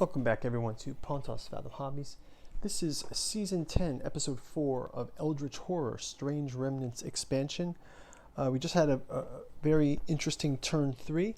Welcome back everyone to Pontos, Fathom, Hobbies. This is Season 10, Episode 4 of Eldritch Horror, Strange Remnants expansion. We just had a very interesting turn 3,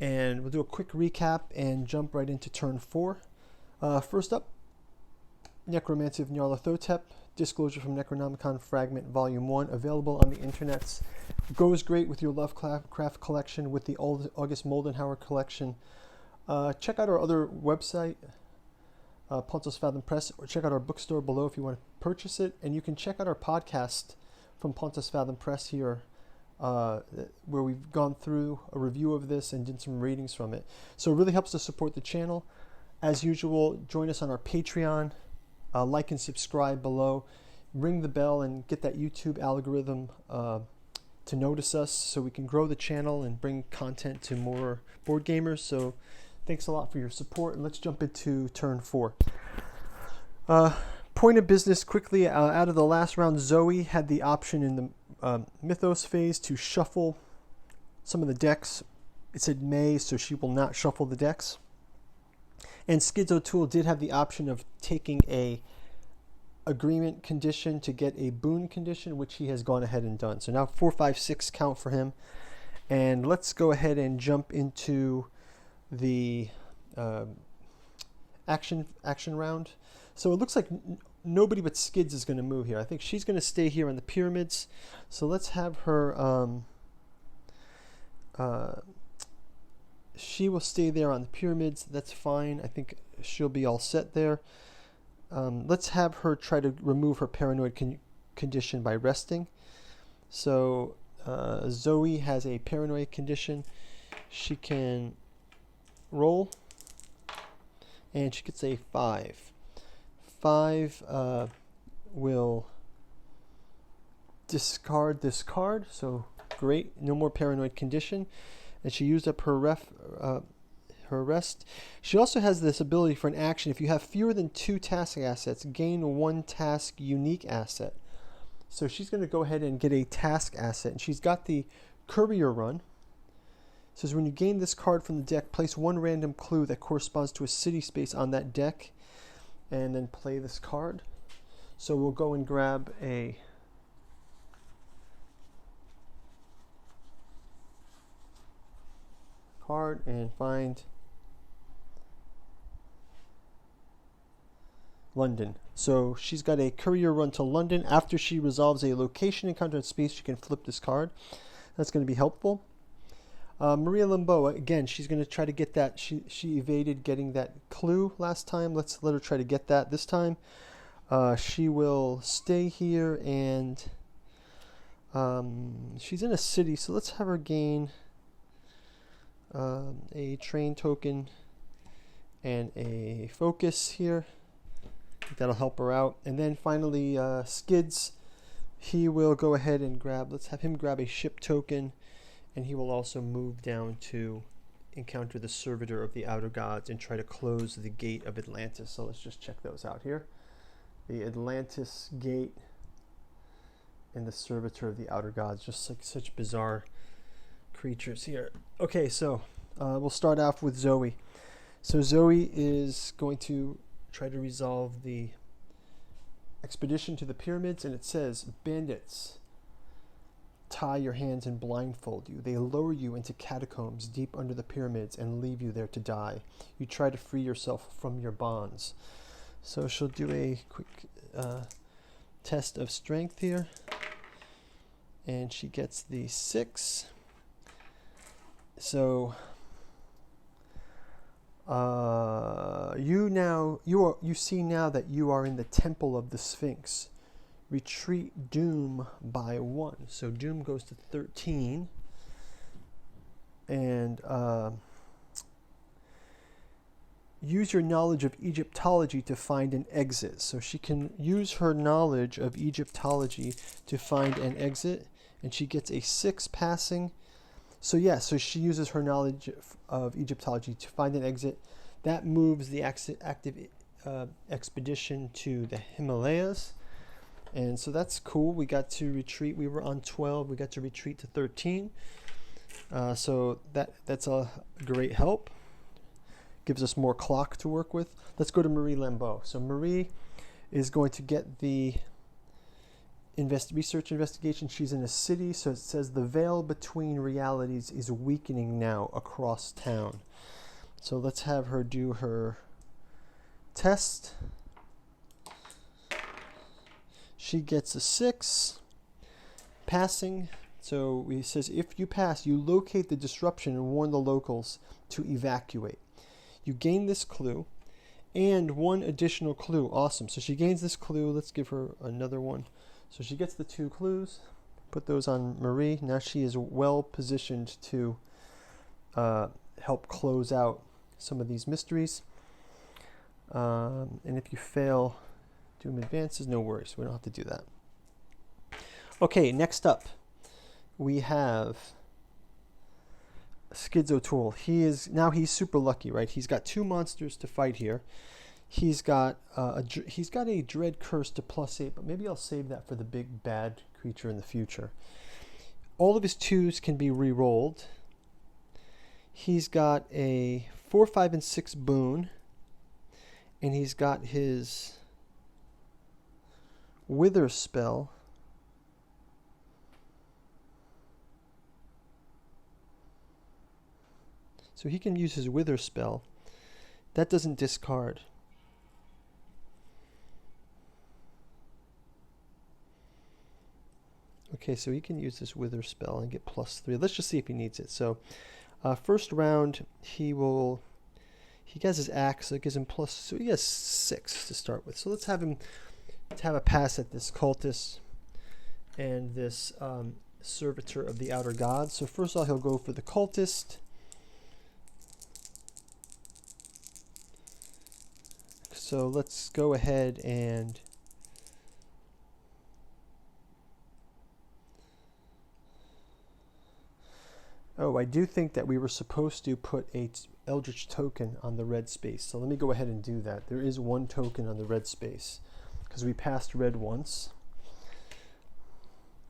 and we'll do a quick recap and jump right into turn 4. First up, Necromancy of Nyarlathotep, Disclosure from Necronomicon Fragment Volume 1, available on the internets. Goes great with your Lovecraft collection, with the August Moldenhauer collection. Check out our other website, Pontos Fathom Press, or check out our bookstore below if you want to purchase it. And you can check out our podcast from Pontos Fathom Press here, where we've gone through a review of this and did some readings from it. So it really helps to support the channel. As usual, join us on our Patreon. Like and subscribe below. Ring the bell and get that YouTube algorithm to notice us so we can grow the channel and bring content to more board gamers. So thanks a lot for your support, and let's jump into turn 4. Point of business quickly, out of the last round, Zoe had the option in the Mythos phase to shuffle some of the decks. It said may, so she will not shuffle the decks. And Skidz Otool did have the option of taking a agreement condition to get a boon condition, which he has gone ahead and done. So now 4, 5, 6 count for him. And let's go ahead and jump into the action round. So it looks like nobody but Skidz is going to move here. I think she's going to stay here in the pyramids. So let's have her. She will stay there on the pyramids. That's fine. I think she'll be all set there. Let's have her try to remove her paranoid condition by resting. So Zoe has a paranoid condition. She can roll, and she gets a 5. 5 will discard this card, so great, no more paranoid condition. And she used up her rest. She also has this ability for an action. If you have fewer than 2 task assets, gain 1 task unique asset. So she's going to go ahead and get a task asset, and she's got the courier run. It says when you gain this card from the deck, place 1 random clue that corresponds to a city space on that deck, and then play this card. So we'll go and grab a card and find London. So she's got a courier run to London. After she resolves a location encounter in space, she can flip this card. That's going to be helpful. Maria Limboa, again, she's going to try to get that. She evaded getting that clue last time. Let's let her try to get that this time. She will stay here, and she's in a city, so let's have her gain a train token and a focus here. That'll help her out. And then finally, Skidz, he will go ahead and let's have him grab a ship token, and he will also move down to encounter the Servitor of the Outer Gods and try to close the Gate of Atlantis. So let's just check those out here. The Atlantis Gate and the Servitor of the Outer Gods, just like such bizarre creatures here. Okay, so we'll start off with Zoe. So Zoe is going to try to resolve the expedition to the pyramids, and it says, bandits tie your hands and blindfold you. They lower you into catacombs deep under the pyramids and leave you there to die. You try to free yourself from your bonds. So she'll do a quick test of strength here, and she gets the 6. So you see now that you are in the Temple of the Sphinx. Retreat Doom by 1. So Doom goes to 13. And use your knowledge of Egyptology to find an exit. So she can use her knowledge of Egyptology to find an exit, and she gets a 6 passing. So yeah, so she uses her knowledge of Egyptology to find an exit. That moves the active expedition to the Himalayas. And so that's cool. We got to retreat. We were on 12. We got to retreat to 13. So that's a great help. gives us more clock to work with. Let's go to Marie Lambeau. So Marie is going to get the research investigation. She's in a city, so it says the veil between realities is weakening now across town. So let's have her do her test. She gets a 6, passing. So he says, if you pass, you locate the disruption and warn the locals to evacuate. You gain this clue and 1 additional clue. Awesome. So she gains this clue. Let's give her another one. So she gets the 2 clues. Put those on Marie. Now she is well positioned to help close out some of these mysteries. And if you fail doom advances, no worries. We don't have to do that. Okay, next up we have Skidz Otool. He's super lucky, right? He's got 2 monsters to fight here. He's got a dread curse to +8, but maybe I'll save that for the big bad creature in the future. All of his 2s can be re-rolled. He's got a 4, 5, and 6 boon, and he's got his wither spell. So he can use his wither spell. That doesn't discard. Okay, so he can use this wither spell and get +3. Let's just see if he needs it. So first round, he has his axe, so it gives him so he has 6 to start with. So let's have him have a pass at this cultist and this servitor of the outer gods. So first of all, he'll go for the cultist. So let's go ahead and I do think that we were supposed to put a Eldritch token on the red space. So let me go ahead and do that. There is 1 token on the red space because we passed red once.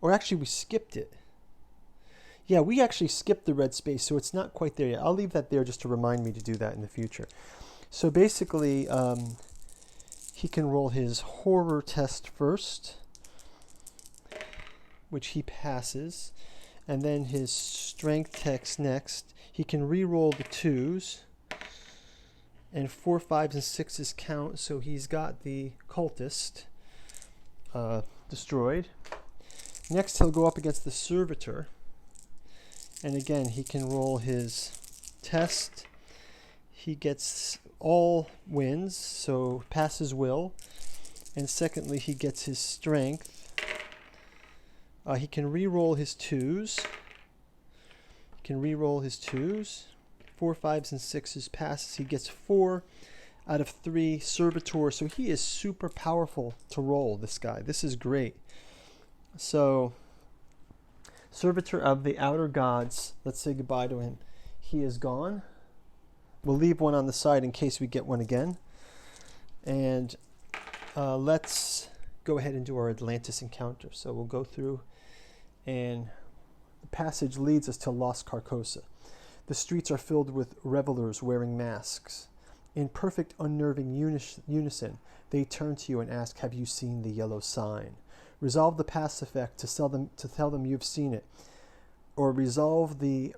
Or actually we skipped it. Yeah, we actually skipped the red space, so it's not quite there yet. I'll leave that there just to remind me to do that in the future. So basically, he can roll his horror test first, which he passes, and then his strength test next. He can re-roll the 2s, and 4, 5s, and 6s count, so he's got the cultist destroyed. Next, he'll go up against the servitor, and again, he can roll his test. He gets all wins, so passes will. And secondly, he gets his strength. He can re-roll his 2s. 4, 5s, and 6s passes. He gets 4 out of 3 servitor. So he is super powerful to roll, this guy. This is great. So, servitor of the outer gods. Let's say goodbye to him. He is gone. We'll leave 1 on the side in case we get one again. And let's go ahead and do our Atlantis encounter. So we'll go through, and the passage leads us to Lost Carcosa. The streets are filled with revelers wearing masks. In perfect unnerving unison, they turn to you and ask, have you seen the yellow sign? Resolve the pass effect to tell them you've seen it. Or resolve the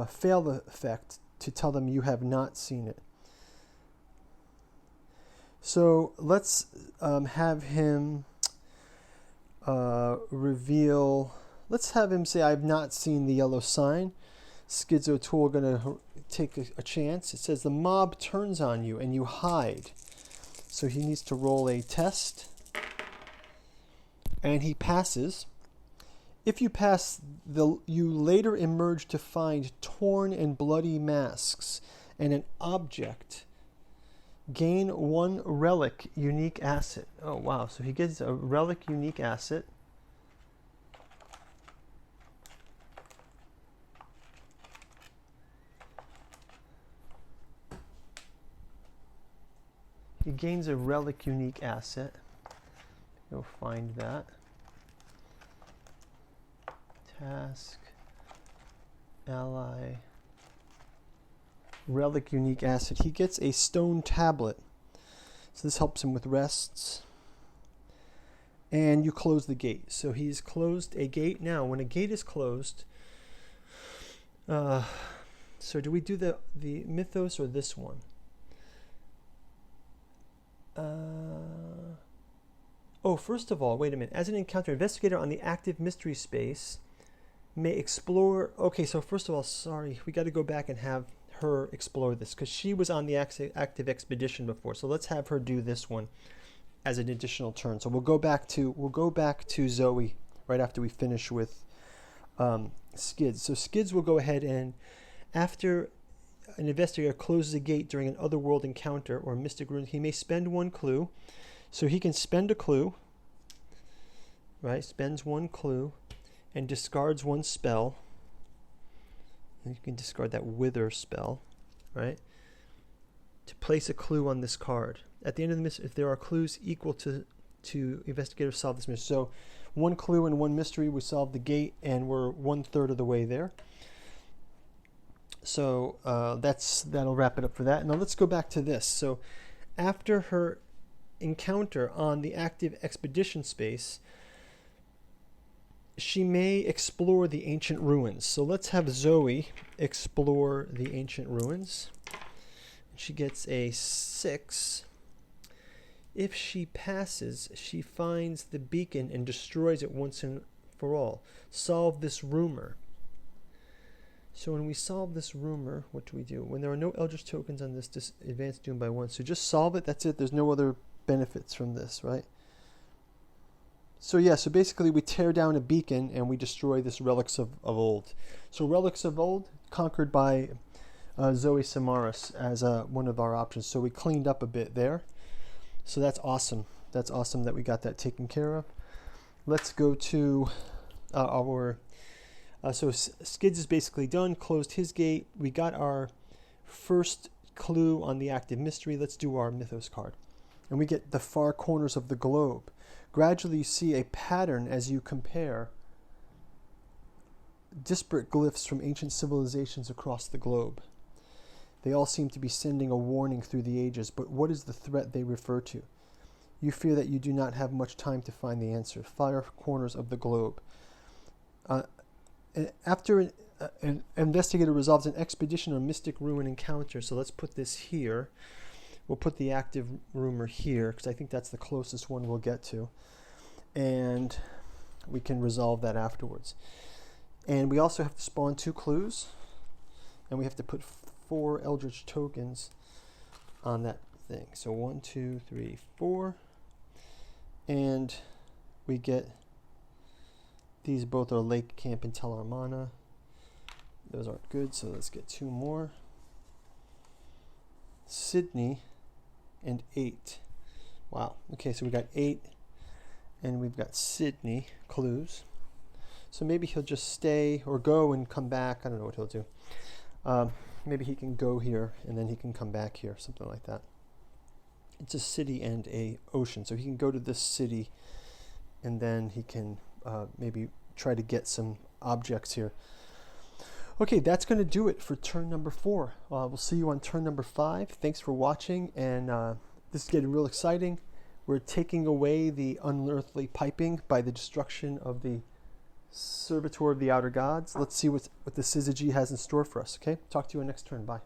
fail effect to tell them you have not seen it. So let's have him reveal. Let's have him say, I've not seen the yellow sign. Skidz Otool going to take a chance. It says the mob turns on you and you hide. So he needs to roll a test. And he passes. If you pass, you later emerge to find torn and bloody masks and an object. Gain 1 relic unique asset. Oh, wow. So he gets a relic unique asset. He gains a relic unique asset. You'll find that. Task, ally, relic unique acid. He gets a stone tablet. So this helps him with rests. And you close the gate. So he's closed a gate. Now, when a gate is closed, so do we do the Mythos or this one? Oh, first of all, wait a minute. As an encounter, investigator on the active mystery space may explore. Okay, so first of all, sorry, we got to go back and have her explore this because she was on the active expedition before. So let's have her do this one as an additional turn. So we'll go back to Zoe right after we finish with Skidz. So Skidz will go ahead and, after an investigator closes a gate during an otherworld encounter or mystic rune, he may spend one clue. So he can spend a clue, right? Spends one clue and discards one spell. And you can discard that wither spell, right? To place a clue on this card. At the end of the mystery, if there are clues equal to investigator solve this mystery. So one clue and one mystery, we solve the gate and we're 1/3 of the way there. So that'll wrap it up for that. Now let's go back to this. So after her encounter on the active expedition space, she may explore the ancient ruins. So let's have Zoe explore the ancient ruins. She gets a 6. If she passes, she finds the beacon and destroys it once and for all. Solve this rumor. So when we solve this rumor, what do we do? When there are no Eldritch tokens on this advanced doom by 1. So just solve it, that's it. There's no other benefits from this, right? So yeah, so basically we tear down a beacon and we destroy this Relics of Old. So Relics of Old, conquered by Zoe Samaras as one of our options. So we cleaned up a bit there. So that's awesome. That's awesome that we got that taken care of. Let's go to our... so Skidz is basically done, closed his gate. We got our first clue on the active mystery. Let's do our Mythos card. And we get the far corners of the globe. Gradually you see a pattern as you compare disparate glyphs from ancient civilizations across the globe. They all seem to be sending a warning through the ages, but what is the threat they refer to? You fear that you do not have much time to find the answer. Far corners of the globe. After an investigator resolves an expedition or mystic ruin encounter, so let's put this here. We'll put the active rumor here because I think that's the closest one we'll get to. And we can resolve that afterwards. And we also have to spawn 2 clues. And we have to put 4 Eldritch tokens on that thing. So 1, 2, 3, 4. And we get... These both are Lake Camp and Tel'armana. Those aren't good, so let's get 2 more. Sydney and 8. Wow. Okay, so we got 8 and we've got Sydney clues. So maybe he'll just stay or go and come back. I don't know what he'll do. Maybe he can go here and then he can come back here, something like that. It's a city and a ocean, so he can go to this city and then he can maybe try to get some objects here. Okay, that's going to do it for turn number 4. We'll see you on turn number 5. Thanks for watching, and this is getting real exciting. We're taking away the unearthly piping by the destruction of the Servitor of the Outer Gods. Let's see what the Syzygy has in store for us, okay? Talk to you on next turn. Bye.